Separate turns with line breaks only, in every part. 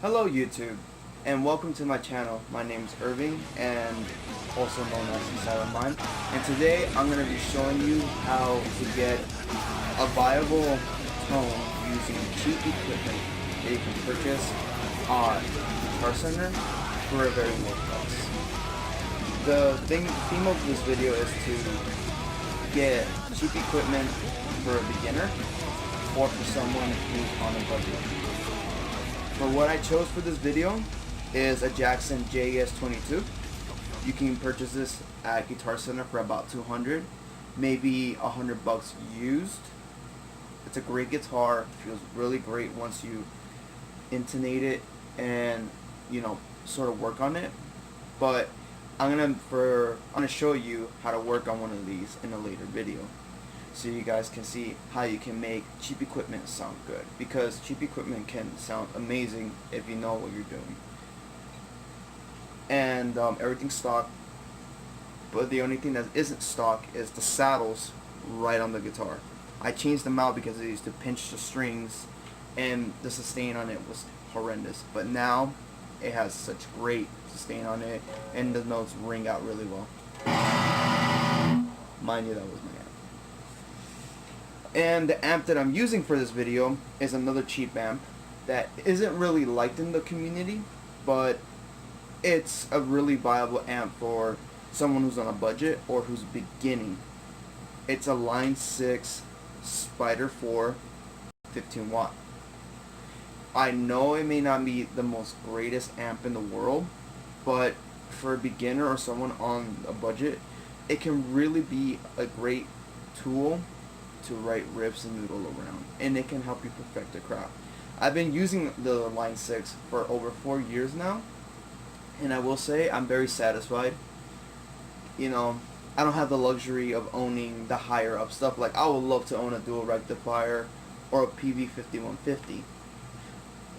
Hello YouTube, and welcome to my channel. My name is Irving, and also known as Inside of Mine. And today I'm going to be showing you how to get a viable tone using cheap equipment that you can purchase on Guitar Center for a very low price. The theme of this video is to get cheap equipment for a beginner or for someone who's on a budget. For what I chose for this video is a Jackson JS22. You can purchase this at Guitar Center for about $200, maybe $100 used. It's a great guitar. It feels really great once you intonate it and sort of work on it. But I'm gonna show you how to work on one of these in a later video, so you guys can see how you can make cheap equipment sound good, because cheap equipment can sound amazing if you know what you're doing. And everything's stock, but the only thing that isn't stock is the saddles right on the guitar. I changed them out because I used to pinch the strings and the sustain on it was horrendous, but now it has such great sustain on it and the notes ring out really well. Mind you, that was my amp. And the amp that I'm using for this video is another cheap amp that isn't really liked in the community, but it's a really viable amp for someone who's on a budget or who's beginning. It's a Line 6 Spider 4 15 watt. I know it may not be the most greatest amp in the world, but for a beginner or someone on a budget, it can really be a great tool to write riffs and noodle around, and it can help you perfect the craft. I've been using the Line 6 for over 4 years now, and I will say I'm very satisfied. I don't have the luxury of owning the higher up stuff. Like, I would love to own a dual rectifier or a PV 5150.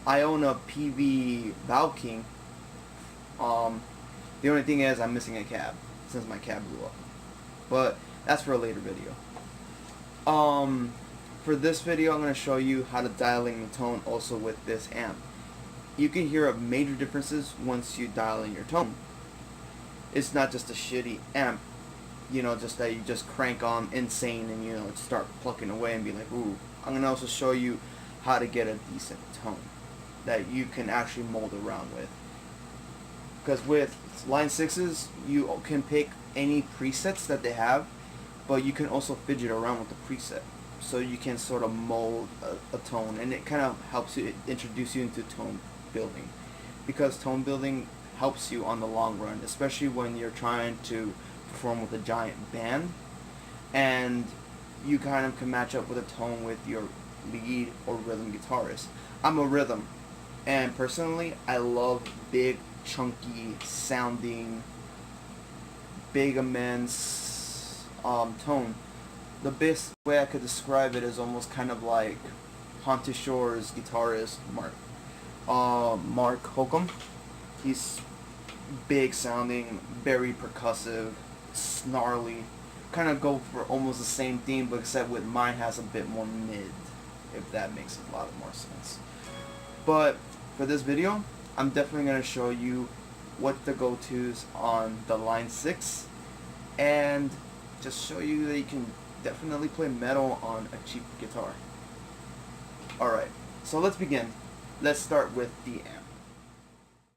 I own a PV Valve King. The only thing is I'm missing a cab since my cab blew up, but that's for a later video. For this video I'm going to show you how to dial in the tone also with this amp. You can hear major differences once you dial in your tone. It's not just a shitty amp, just that you just crank on insane and start plucking away and be like, ooh. I'm going to also show you how to get a decent tone that you can actually mold around with. Because with Line 6s, you can pick any presets that they have, but you can also fidget around with the preset, so you can sort of mold a tone, and it kind of helps you introduce you into tone building, because tone building helps you on the long run, especially when you're trying to perform with a giant band, and you kind of can match up with a tone with your lead or rhythm guitarist. I'm a rhythm, and personally I love big, chunky sounding, big immense tone. The best way I could describe it is almost kind of like Haunted Shore's guitarist Mark Holcomb. He's big sounding, very percussive, snarly, kind of go for almost the same theme, but except with mine has a bit more mid, if that makes a lot more sense. But for this video I'm definitely going to show you what the go-tos on the Line 6, and just show you that you can definitely play metal on a cheap guitar. Alright, so let's begin. Let's start with the amp.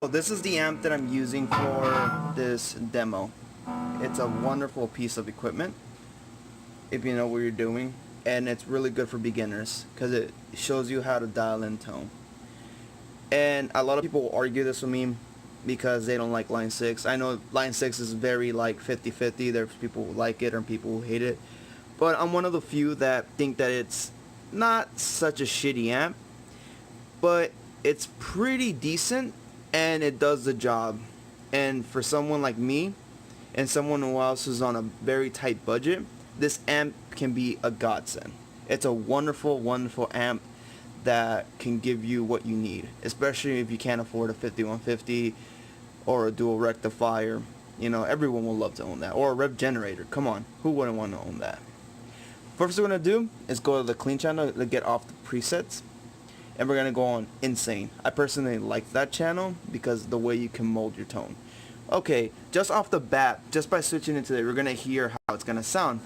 So this is the amp that I'm using for this demo. It's a wonderful piece of equipment if you know what you're doing, and it's really good for beginners because it shows you how to dial in tone. And a lot of people will argue this with me because they don't like Line 6. I know Line 6 is very like 50-50. There's people who like it and people who hate it. But I'm one of the few that think that it's not such a shitty amp, but it's pretty decent and it does the job. And for someone like me and someone who else is on a very tight budget, this amp can be a godsend. It's a wonderful, wonderful amp that can give you what you need, especially if you can't afford a 5150 or a dual rectifier. Everyone will love to own that, or a rev generator. Come on, who wouldn't want to own that? First, what we're going to do is go to the clean channel to get off the presets, and we're gonna go on Insane. I personally like that channel because the way you can mold your tone. Okay, just off the bat, just by switching into it, we're gonna hear how it's gonna sound.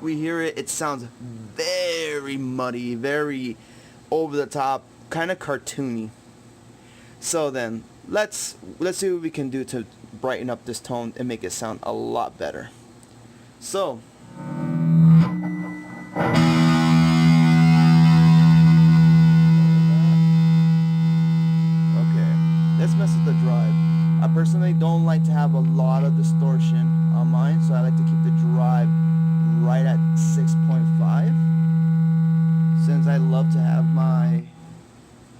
We hear it, it sounds very muddy, very over the top, kind of cartoony. So then, let's see what we can do to brighten up this tone and make it sound a lot better. So, let's mess with the drive. I personally don't like to have a lot of distortion on mine, so I like to keep the drive right at 6.5. Since I love to have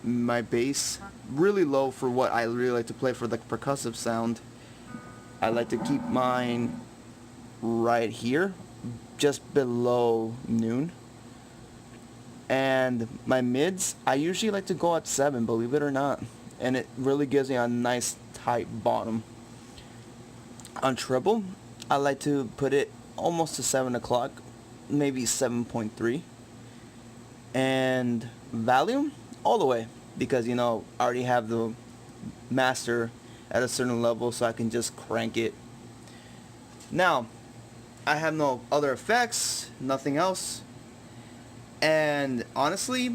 my bass really low for what I really like to play for the percussive sound, I like to keep mine right here, just below noon. And my mids, I usually like to go at 7, believe it or not. And it really gives me a nice tight bottom. On treble, I like to put it almost to 7 o'clock, maybe 7.3. And volume, all the way, because you know, I already have the master at a certain level, so I can just crank it. Now, I have no other effects, nothing else. And honestly,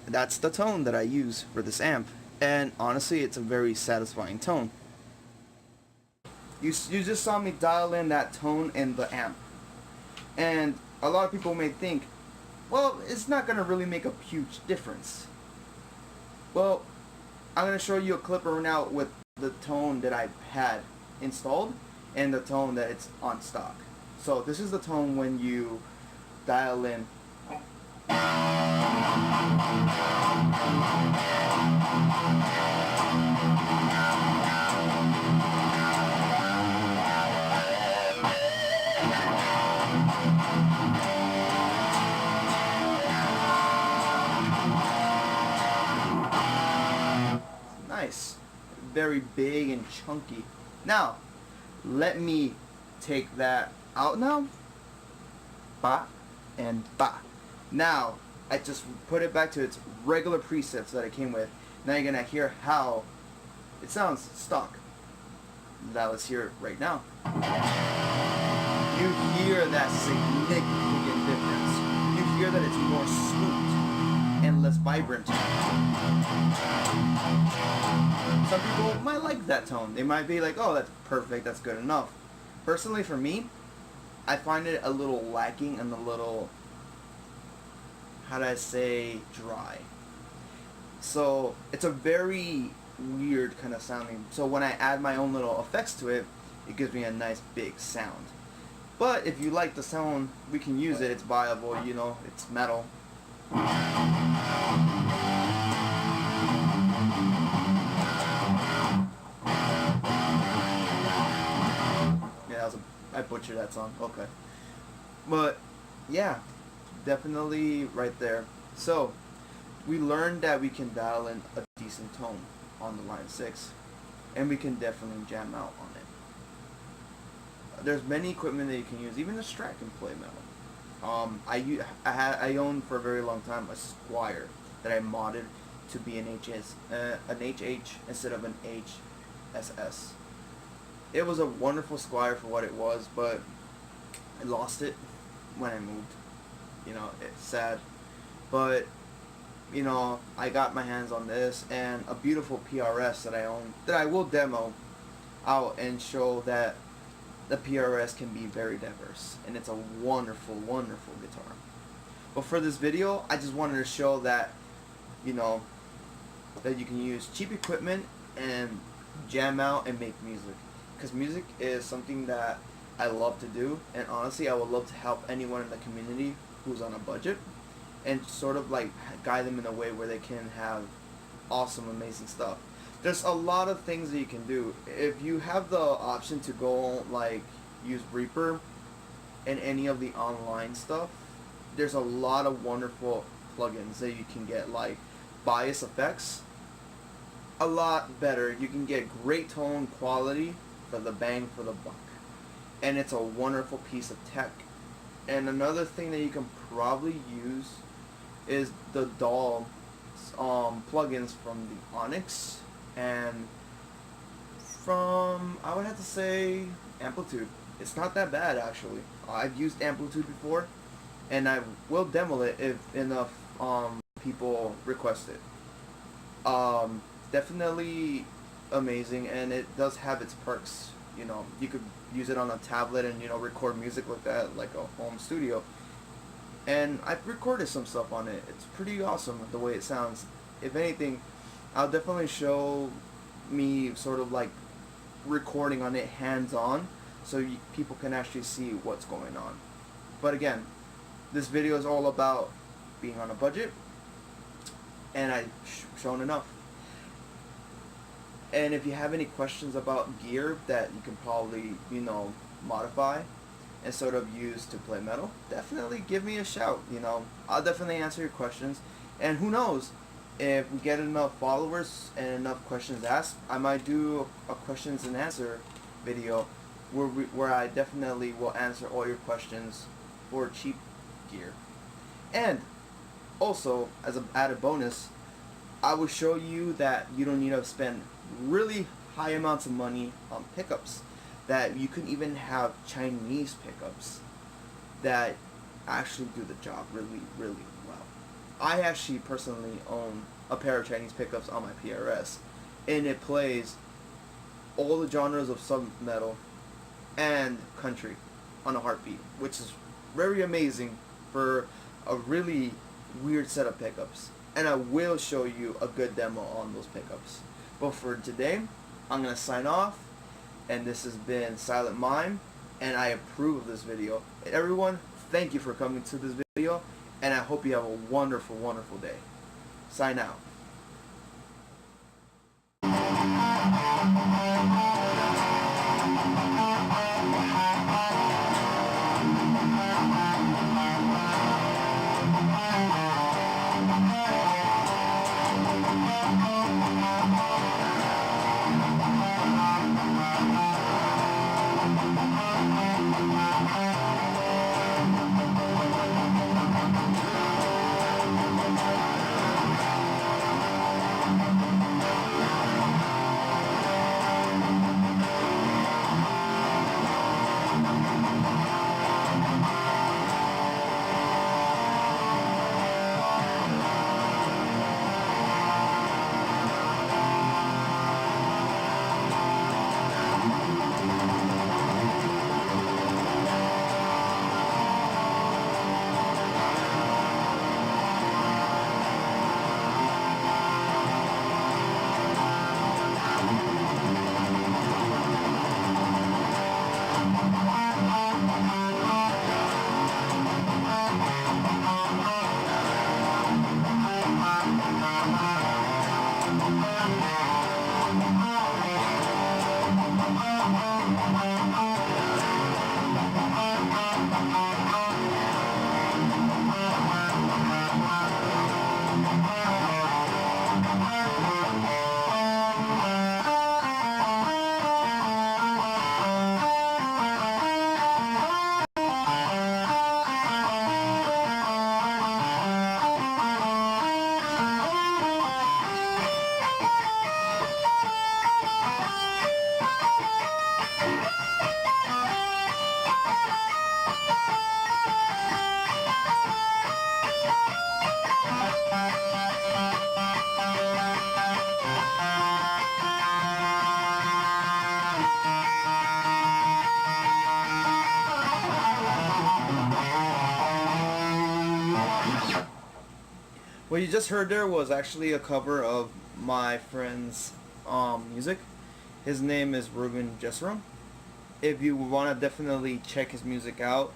that's the tone that I use for this amp. And honestly, it's a very satisfying tone. You just saw me dial in that tone in the amp. And a lot of people may think, well, it's not going to really make a huge difference. Well, I'm going to show you a clip right now with the tone that I had installed and the tone that it's on stock. So this is the tone when you dial in. Nice, very big and chunky. Now, let me take that out now. Ba and ba. Now, I just put it back to its regular presets that it came with. Now you're gonna hear how it sounds stock. Now let's hear it right now. You hear that significant difference. You hear that it's more swooped and less vibrant. Some people might like that tone. They might be like, oh, that's perfect, that's good enough. Personally, for me, I find it a little lacking and a little, how do I say, dry. So it's a very weird kind of sounding. So when I add my own little effects to it, it gives me a nice big sound. But if you like the sound, we can use it. It's viable, you know, it's metal. Yeah, I butchered that song. Okay. But yeah, definitely right there. So we learned that we can dial in a decent tone on the Line 6, and we can definitely jam out on it. There's many equipment that you can use. Even the Strat can play metal. I owned for a very long time a Squire that I modded to be an HH instead of an HSS. It was a wonderful Squire for what it was, but I lost it when I moved. You know, it's sad. But, you know, I got my hands on this and a beautiful PRS that I own, that I will demo out and show that the PRS can be very diverse, and it's a wonderful, wonderful guitar. But for this video, I just wanted to show that, you know, that you can use cheap equipment and jam out and make music. Because music is something that I love to do, and honestly, I would love to help anyone in the community who's on a budget and sort of like guide them in a way where they can have awesome, amazing stuff. There's a lot of things that you can do. If you have the option to go like use Reaper and any of the online stuff, there's a lot of wonderful plugins that you can get, like bias effects. A lot better. You can get great tone quality for the bang for the buck. And it's a wonderful piece of tech. And another thing that you can probably use is the DAW plugins from the Onyx and from, I would have to say, Amplitude. It's not that bad actually. I've used Amplitude before, and I will demo it if enough people request it. Definitely amazing, and it does have its perks. You know, you could use it on a tablet and, you know, record music like that, like a home studio. And I've recorded some stuff on it. It's pretty awesome the way it sounds. If anything, I'll definitely show me sort of like recording on it hands-on, so people can actually see what's going on. But again, this video is all about being on a budget, and I've shown enough. And if you have any questions about gear that you can probably, you know, modify and sort of use to play metal, definitely give me a shout. You know, I'll definitely answer your questions. And who knows, if we get enough followers and enough questions asked, I might do a questions and answer video where I definitely will answer all your questions for cheap gear. And also, as an added bonus, I will show you that you don't need to spend really high amounts of money on pickups. That you can even have Chinese pickups that actually do the job really, really well. I actually personally own a pair of Chinese pickups on my PRS, and it plays all the genres of sub-metal and country on a heartbeat, which is very amazing for a really weird set of pickups. And I will show you a good demo on those pickups. But for today, I'm going to sign off, and this has been Silent Mime, and I approve of this video. And everyone, thank you for coming to this video, and I hope you have a wonderful, wonderful day. Sign out. What you just heard there was actually a cover of my friend's music. His name is Ruben Jesserum. If you want to definitely check his music out,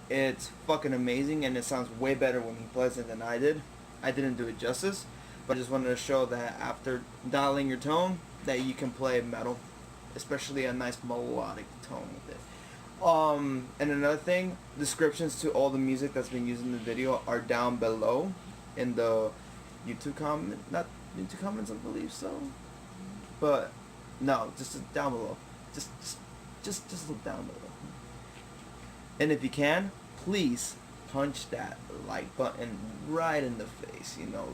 it's fucking amazing, and it sounds way better when he plays it than I did. I didn't do it justice, but I just wanted to show that after dialing your tone, that you can play metal, especially a nice melodic tone with it. And another thing, descriptions to all the music that's been used in the video are down below in the YouTube comment, not YouTube comments, I believe so, but no, just down below, just look down below. And if you can, please punch that like button right in the face, you know.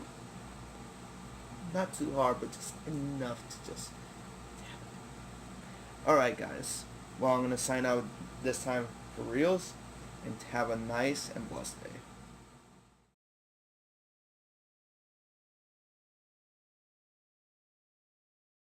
Not too hard, but just enough to just... Alright guys, well I'm going to sign out this time for reals, and have a nice and blessed day.